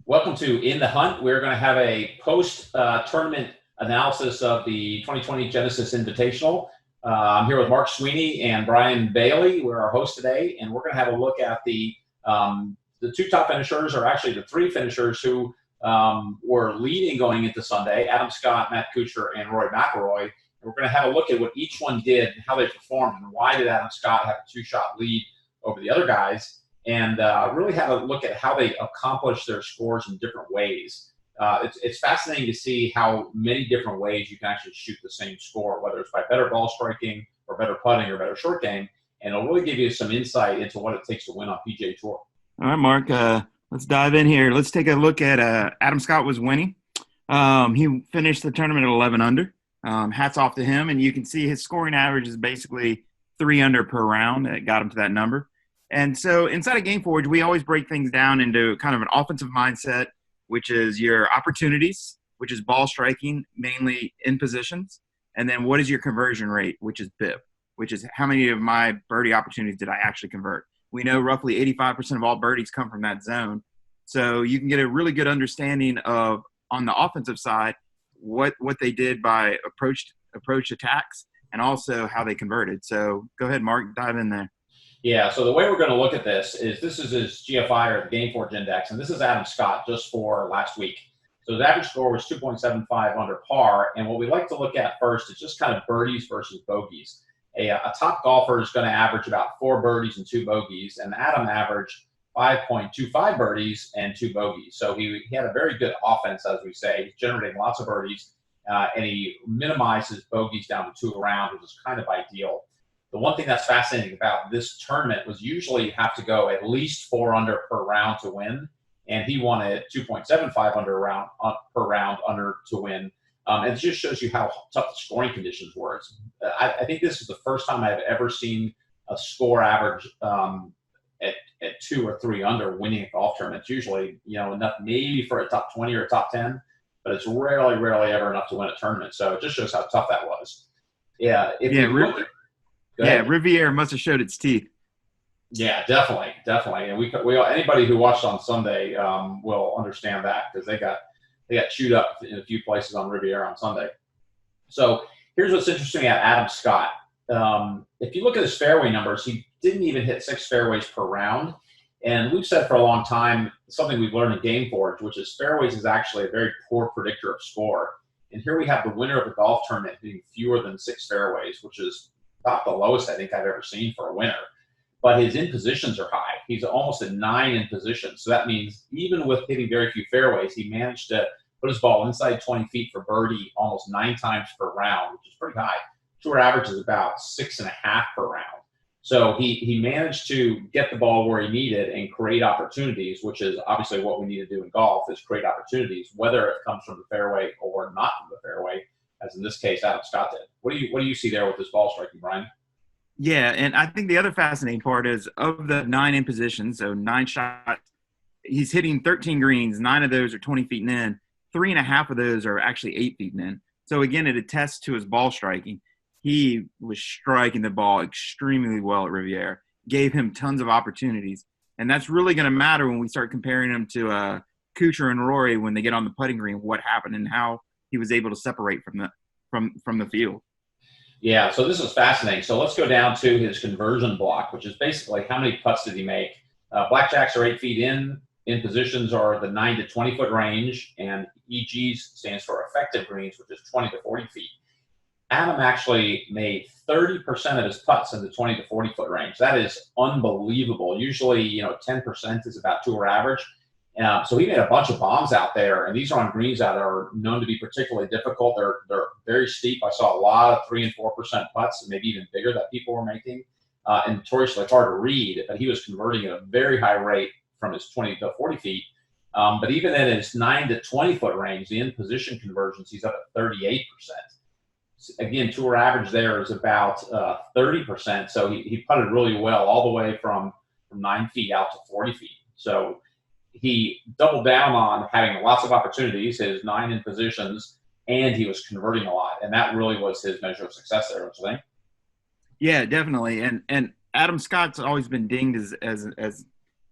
Welcome to In the Hunt. We're going to have a post-tournament analysis of the 2020 Genesis Invitational. I'm here with Mark Sweeney and Brian Bailey. We're our hosts today, and we're going to have a look at the two top finishers, or actually the three finishers who were leading going into Sunday: Adam Scott, Matt Kuchar, and Rory McIlroy. And we're going to have a look at what each one did, how they performed, and why did Adam Scott have a two-shot lead over the other guys, and really have a look at how they accomplish their scores in different ways. It's fascinating to see how many different ways you can actually shoot the same score, whether it's by better ball striking or better putting or better short game, and it'll really give you some insight into what it takes to win on PGA Tour. All right, Mark, let's dive in here. Let's take a look at Adam Scott was winning. He finished the tournament at 11 under. Hats off to him. And you can see his scoring average is basically 3 under per round. That got him to that number. And so inside of Game Forge, we always break things down into kind of an offensive mindset, which is your opportunities, which is ball striking, mainly in positions. And then what is your conversion rate, which is BIP, which is how many of my birdie opportunities did I actually convert. We know roughly 85% of all birdies come from that zone. So you can get a really good understanding of, on the offensive side, what they did by approach attacks and also how they converted. So go ahead, Mark, dive in there. Yeah, so the way we're going to look at this is his GFI, or the Game Forge Index, and this is Adam Scott just for last week. So his average score was 2.75 under par, and what we like to look at first is just kind of birdies versus bogeys. A top golfer is going to average about 4 birdies and 2 bogeys, and Adam averaged 5.25 birdies and 2 bogeys. So he had a very good offense, as we say. He's generating lots of birdies, and he minimizes bogeys down to 2 a round, which is kind of ideal. The one thing that's fascinating about this tournament was usually you have to go at least 4 under per round to win, and he won at 2.75 under per round under to win. And it just shows you how tough the scoring conditions were. I think this is the first time I've ever seen a score average at 2 or 3 under winning a golf tournament. It's usually, enough maybe for a top 20 or a top 10, but it's rarely ever enough to win a tournament. So it just shows how tough that was. Yeah. Riviera must have showed its teeth. Yeah, definitely. And we anybody who watched on Sunday will understand that, because they got chewed up in a few places on Riviera on Sunday. So here's what's interesting at Adam Scott. If you look at his fairway numbers, he didn't even hit 6 fairways per round. And we've said for a long time, something we've learned in Game Forge, which is fairways is actually a very poor predictor of score. And here we have the winner of the golf tournament being fewer than 6 fairways, which is about the lowest I think I've ever seen for a winner. But his in positions are high. He's almost at 9 in position. So that means even with hitting very few fairways, he managed to put his ball inside 20 feet for birdie almost 9 times per round, which is pretty high. Tour average is about 6.5 per round. So he managed to get the ball where he needed and create opportunities, which is obviously what we need to do in golf, is create opportunities, whether it comes from the fairway or not from the fairway, as in this case, Adam Scott did. What do you see there with this ball striking, Brian? Yeah, and I think the other fascinating part is, of the 9 in position, so 9 shots, he's hitting 13 greens. 9 of those are 20 feet in. 3.5 of those are actually 8 feet in. So again, it attests to his ball striking. He was striking the ball extremely well at Riviera, gave him tons of opportunities. And that's really going to matter when we start comparing him to Kuchar and Rory when they get on the putting green, what happened and how he was able to separate from the field. Yeah, so this is fascinating. So let's go down to his conversion block, which is basically how many putts did he make. Blackjacks are 8 feet in. In positions are the 9 to 20 foot range, and EGs stands for effective greens, which is 20 to 40 feet. Adam actually made 30% of his putts in the 20 to 40 foot range. That is unbelievable. Usually, 10% is about tour average. So he made a bunch of bombs out there, and these are on greens that are known to be particularly difficult. They're very steep. I saw a lot of 3% and 4% putts, and maybe even bigger, that people were making, and notoriously hard to read. But he was converting at a very high rate from his 20 to 40 feet. But even in his 9 to 20 foot range, the in position conversions, he's up at 38%. Again, tour average there is about 30%. So he putted really well all the way from 9 feet out to 40 feet. So he doubled down on having lots of opportunities, his 9 in positions, and he was converting a lot. And that really was his measure of success there, don't you think? Yeah, definitely. And Adam Scott's always been dinged as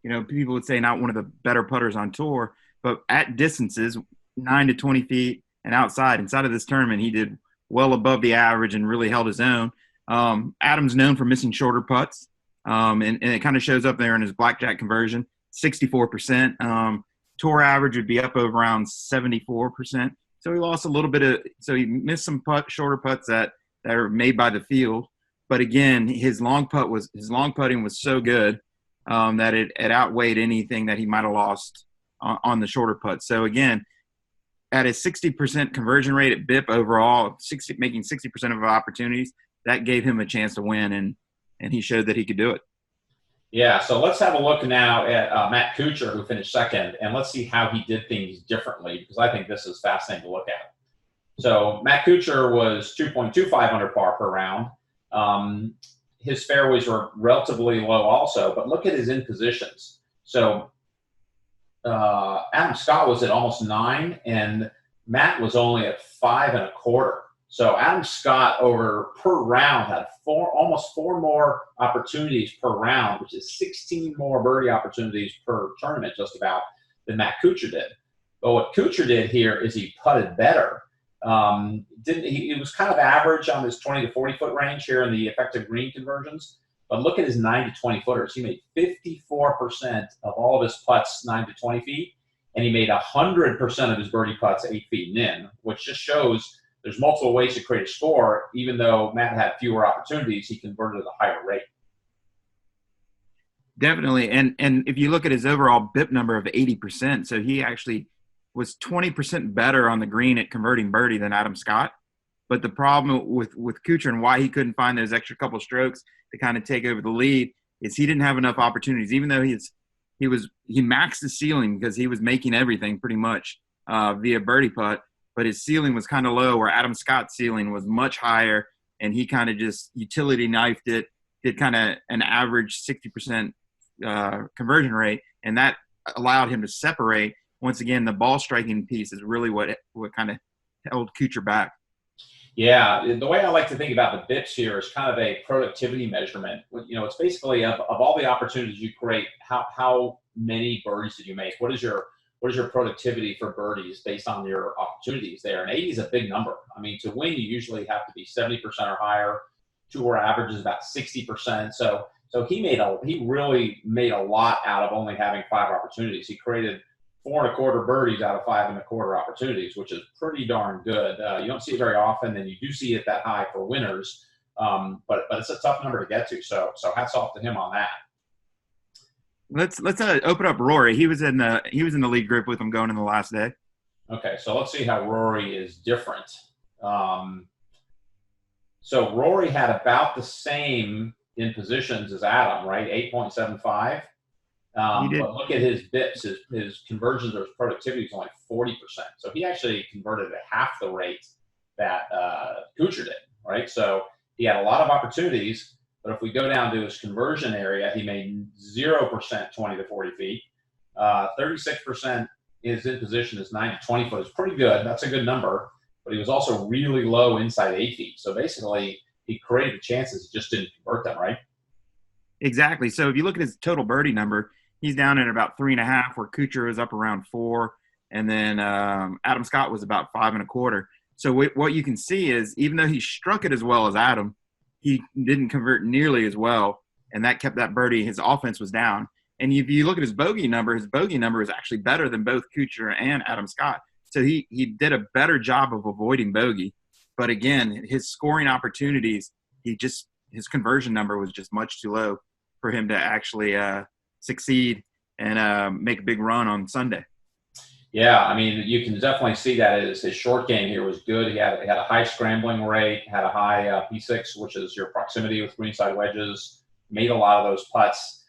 people would say, not one of the better putters on tour. but at distances 9 to 20 feet and inside of this tournament, he did well above the average and really held his own. Adam's known for missing shorter putts, and it kind of shows up there in his blackjack conversion, 64%. Tour average would be up over around 74%. So he lost a little bit so he missed some shorter putts that are made by the field. But again, his long putting was so good that it outweighed anything that he might have lost on the shorter putts. So again, at a 60% conversion rate at BIP overall, making 60% of opportunities, that gave him a chance to win, and he showed that he could do it. Yeah, so let's have a look now at Matt Kuchar, who finished second, and let's see how he did things differently, because I think this is fascinating to look at. So Matt Kuchar was 2.25 under par per round. His fairways were relatively low also, but look at his in positions. So Adam Scott was at almost 9, and Matt was only at 5 1/4. So Adam Scott per round had almost four more opportunities per round, which is 16 more birdie opportunities per tournament just about than Matt Kuchar did. But what Kuchar did here is he putted better. He was kind of average on his 20 to 40 foot range here in the effective green conversions. But look at his 9 to 20 footers. He made 54% of all of his putts 9 to 20 feet, and he made 100% of his birdie putts 8 feet and in, which just shows there's multiple ways to create a score. Even though Matt had fewer opportunities, he converted at a higher rate. Definitely. And if you look at his overall BIP number of 80%, so he actually was 20% better on the green at converting birdie than Adam Scott. But the problem with Kuchar and why he couldn't find those extra couple strokes to kind of take over the lead is he didn't have enough opportunities, even though he maxed the ceiling because he was making everything pretty much via birdie putt. But his ceiling was kind of low, where Adam Scott's ceiling was much higher, and he kind of just utility knifed it, did kind of an average 60% conversion rate, and that allowed him to separate. Once again, the ball striking piece is really what kind of held Kuchar back. Yeah, the way I like to think about the BIPs here is kind of a productivity measurement. It's basically of all the opportunities you create, how many birdies did you make? What is your productivity for birdies based on your opportunities there? And 80 is a big number. I mean, to win, you usually have to be 70% or higher. Tour average is about 60%. So he really made a lot out of only having 5 opportunities. He created 4 1/4 birdies out of 5 1/4 opportunities, which is pretty darn good. You don't see it very often, and you do see it that high for winners. But it's a tough number to get to. So hats off to him on that. Let's open up Rory. He was in the lead group with him going in the last day. Okay, so let's see how Rory is different. So Rory had about the same in positions as Adam, right? 8.75. But look at his BIPs, his conversions or his productivity is only 40%. So he actually converted at half the rate that Kuchar did, right? So he had a lot of opportunities, but if we go down to his conversion area, he made 0% 20 to 40 feet. 36% is in position is 9 to 20 foot. It's pretty good. That's a good number. But he was also really low inside 8 feet. So basically, he created the chances, just didn't convert them, right? Exactly. So if you look at his total birdie number, he's down at about 3.5, where Kuchar was up around 4, and then Adam Scott was about 5 1/4. So what you can see is, even though he struck it as well as Adam, he didn't convert nearly as well, and that kept that birdie. His offense was down. And if you look at his bogey number is actually better than both Kuchar and Adam Scott. So he did a better job of avoiding bogey. But again, his scoring opportunities, his conversion number was just much too low for him to actually succeed and make a big run on Sunday. Yeah, I mean, you can definitely see that his short game here was good. He had a high scrambling rate, had a high P6, which is your proximity with greenside wedges, made a lot of those putts.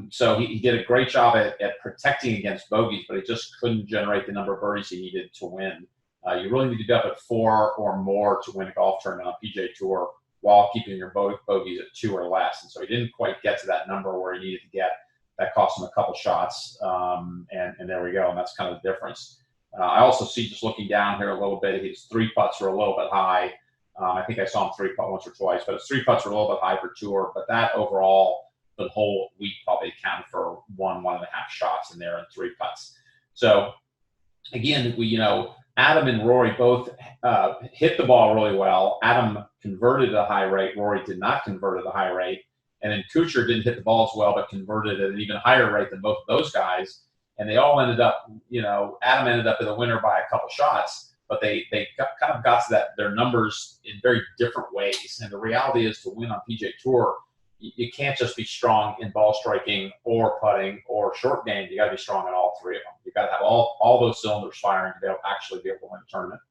So he did a great job at protecting against bogeys, but he just couldn't generate the number of birdies he needed to win. You really need to be up at 4 or more to win a golf tournament on PGA Tour while keeping your bogeys at 2 or less. And so he didn't quite get to that number where he needed to get. That cost him a couple shots, and there we go. And that's kind of the difference. I also see, just looking down here a little bit, his 3 putts were a little bit high. I think I saw him 3 putt once or twice, but his 3 putts were a little bit high for Tour. But that overall, the whole week probably accounted for 1.5 shots in there and 3 putts. So again, Adam and Rory both hit the ball really well. Adam converted at a high rate. Rory did not convert at a high rate. And then Kuchar didn't hit the ball as well, but converted at an even higher rate than both of those guys. And they all ended up, Adam ended up in the winner by a couple shots, but they kind of got to their numbers in very different ways. And the reality is, to win on PGA Tour, you can't just be strong in ball striking or putting or short game. You got to be strong in all three of them. You got to have all those cylinders firing to be able to win a tournament.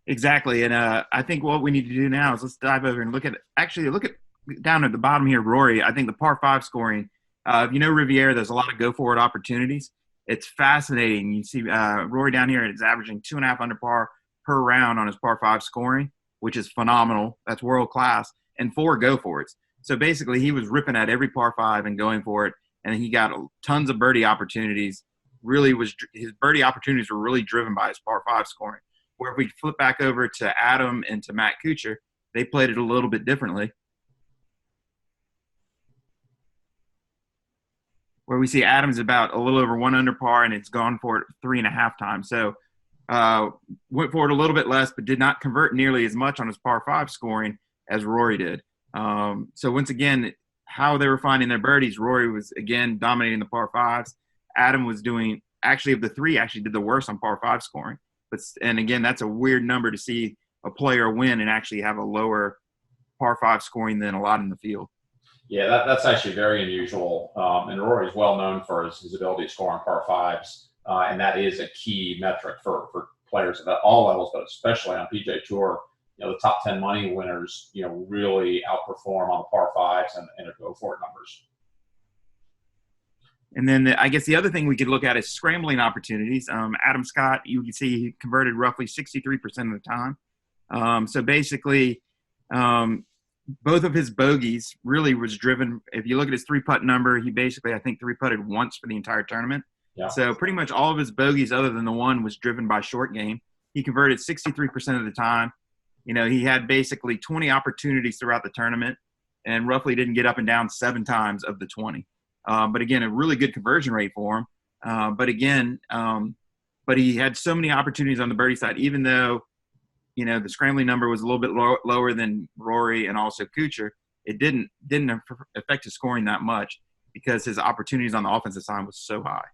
Exactly. And I think what we need to do now is let's dive over and look at down at the bottom here, Rory. I think the par 5 scoring, Riviera, there's a lot of go forward opportunities. It's fascinating. You see Rory down here is averaging 2.5 under par per round on his par 5 scoring, which is phenomenal. That's world class. And 4 go forwards. So basically he was ripping at every par 5 and going for it. And he got tons of birdie opportunities. His birdie opportunities were really driven by his par 5 scoring. Where if we flip back over to Adam and to Matt Kuchar, they played it a little bit differently. Where we see Adam's about a little over 1 under par, and it's gone for it 3.5 times. So went for it a little bit less, but did not convert nearly as much on his par 5 scoring as Rory did. So once again, how they were finding their birdies, Rory was, again, dominating the par 5s. Adam was doing – actually, of the 3, actually did the worst on par 5 scoring. And again, that's a weird number to see a player win and actually have a lower par 5 scoring than a lot in the field. Yeah, that's actually very unusual. And Rory's well known for his ability to score on par 5s. And that is a key metric for players at all levels, but especially on PGA Tour. The top 10 money winners, really outperform on the par 5s and go for it numbers. And then I guess the other thing we could look at is scrambling opportunities. Adam Scott, you can see he converted roughly 63% of the time. So basically, both of his bogeys really was driven. If you look at his 3-putt number, he basically, I think, 3-putted once for the entire tournament. Yeah. So pretty much all of his bogeys, other than the one, was driven by short game. He converted 63% of the time. He had basically 20 opportunities throughout the tournament and roughly didn't get up and down 7 times of the 20. But again, a really good conversion rate for him. But he had so many opportunities on the birdie side, even though, the scrambling number was a little bit lower than Rory and also Kuchar. It didn't affect his scoring that much because his opportunities on the offensive side was so high.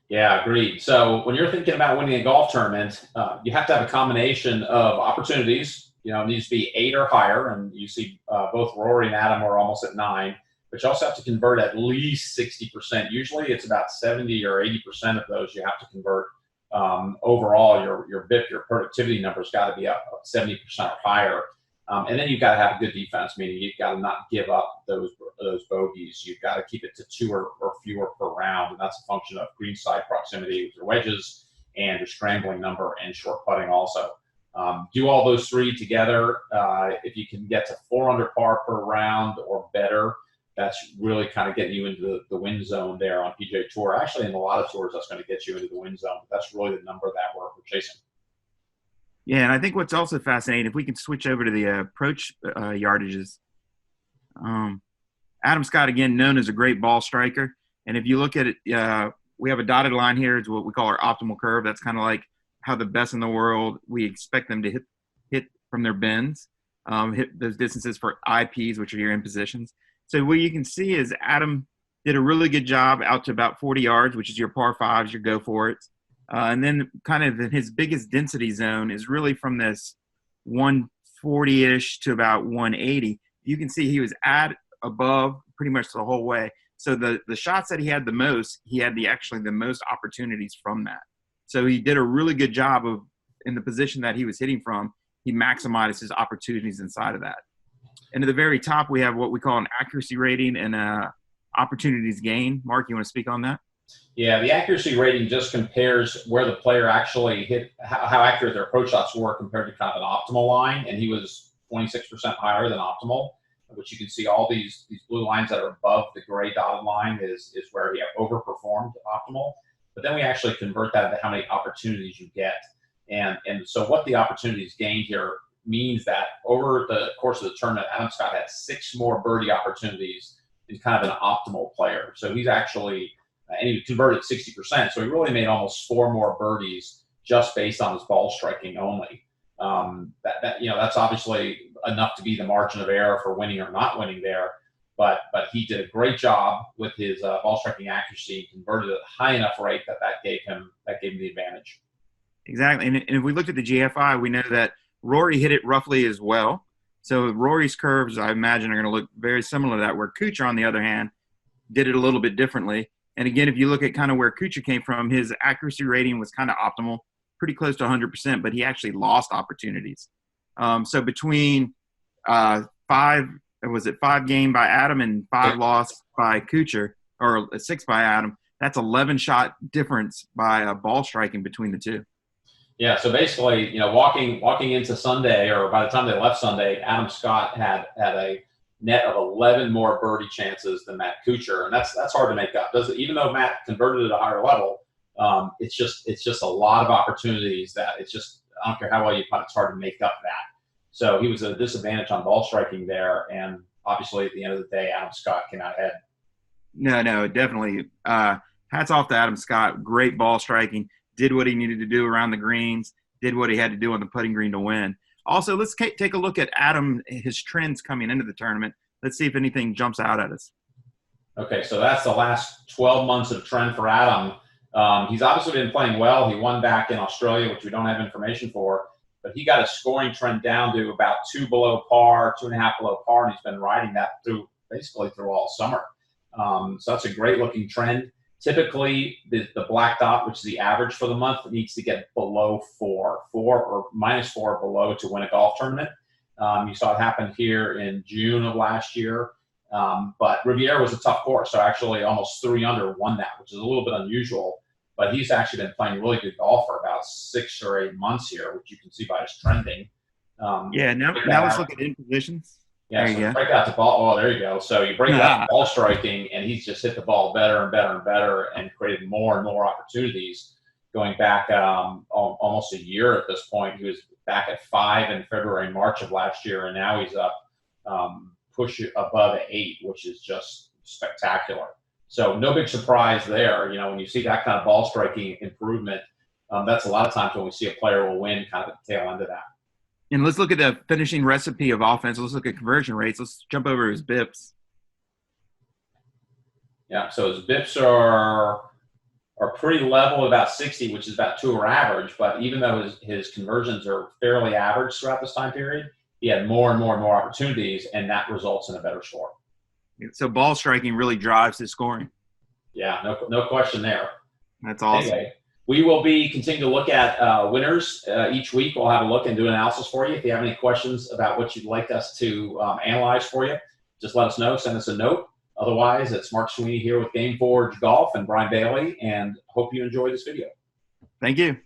Yeah, agreed. So when you're thinking about winning a golf tournament, you have to have a combination of opportunities. It needs to be 8 or higher, and you see both Rory and Adam are almost at 9. But you also have to convert at least 60%. Usually it's about 70 or 80% of those you have to convert. Overall, your BIP, your productivity numbers got to be up 70% or higher. And then you've got to have a good defense, meaning you've got to not give up those bogeys. You've got to keep it to 2 or fewer per round, and that's a function of greenside proximity with your wedges and your scrambling number and short putting also. Do all those 3 together. If you can get to 4 under par per round or better, that's really kind of getting you into the win zone there on PGA Tour. Actually, in a lot of tours, that's going to get you into the win zone. That's really the number that we're chasing. Yeah, and I think what's also fascinating, if we can switch over to the approach yardages, Adam Scott, again, known as a great ball striker. And if you look at it, we have a dotted line here. It's what we call our optimal curve. That's kind of like how the best in the world, we expect them to hit from their bends, hit those distances for IPs, which are your in positions. So what you can see is Adam did a really good job out to about 40 yards, which is your par 5s, your go for it. And then kind of his biggest density zone is really from this 140-ish to about 180. You can see he was at above pretty much the whole way. So the shots that he had the most, he had actually the most opportunities from that. So he did a really good job of, in the position that he was hitting from, he maximized his opportunities inside of that. And at the very top, we have what we call an accuracy rating and opportunities gained. Mark, you want to speak on that? Yeah, the accuracy rating just compares where the player actually hit, how accurate their approach shots were compared to kind of an optimal line. And he was 26% higher than optimal, which you can see all these blue lines that are above the gray dotted line is where he overperformed optimal. But then we actually convert that into how many opportunities you get. And so what the opportunities gained here means that over the course of the tournament, Adam Scott had 6 more birdie opportunities. He's kind of an optimal player. So he's actually and he converted 60%. So he really made almost 4 more birdies just based on his ball striking only. That's obviously enough to be the margin of error for winning or not winning there. But he did a great job with his ball striking accuracy, converted at a high enough rate that gave him the advantage. Exactly. And if we looked at the GFI, we know that Rory hit it roughly as well. So Rory's curves, I imagine, are going to look very similar to that, where Kuchar, on the other hand, did it a little bit differently. And again, if you look at kind of where Kuchar came from, his accuracy rating was kind of optimal, pretty close to 100%, but he actually lost opportunities. So between 5 game by Adam and 5 loss by Kuchar, or 6 by Adam, that's 11 shot difference by ball striking between the two. Yeah, so basically, walking into Sunday, or by the time they left Sunday, Adam Scott had a net of 11 more birdie chances than Matt Kuchar, and that's hard to make up. Even though Matt converted at a higher level, it's just a lot of opportunities that I don't care how well you putt, it's hard to make up that. So he was at a disadvantage on ball striking there, and obviously at the end of the day, Adam Scott came out ahead. No, definitely. Hats off to Adam Scott. Great ball striking. Did what he needed to do around the greens. Did what he had to do on the putting green to win. Also, let's take a look at Adam, his trends coming into the tournament. Let's see if anything jumps out at us. Okay, so that's the last 12 months of trend for Adam. He's obviously been playing well. He won back in Australia, which we don't have information for, but he got a scoring trend down to about 2 below par, 2.5 below par, and he's been riding that basically through all summer. So that's a great looking trend. Typically, the black dot, which is the average for the month, needs to get below 4 or -4 below to win a golf tournament. You saw it happen here in June of last year. But Riviera was a tough course, so actually almost 3 under won that, which is a little bit unusual. But he's actually been playing really good golf for about 6 or 8 months here, which you can see by his trending. Now let's look at in positions. Yeah, so break out the ball. Oh, there you go. So you break out the ball striking, and he's just hit the ball better and better and better, and created more and more opportunities. Going back almost a year at this point, he was back at 5 in February and March of last year, and now he's up push above 8, which is just spectacular. So no big surprise there. When you see that kind of ball striking improvement, that's a lot of times when we see a player will win kind of at the tail end of that. And let's look at the finishing recipe of offense. Let's look at conversion rates. Let's jump over his BIPs. Yeah, so his BIPs are pretty level, about 60, which is about 2 or average. But even though his conversions are fairly average throughout this time period, he had more and more and more opportunities, and that results in a better score. So ball striking really drives his scoring. Yeah, no question there. That's awesome. Anyway, we will be continuing to look at winners each week. We'll have a look and do an analysis for you. If you have any questions about what you'd like us to analyze for you, just let us know. Send us a note. Otherwise, it's Mark Sweeney here with Game Forge Golf and Brian Bailey, and hope you enjoy this video. Thank you.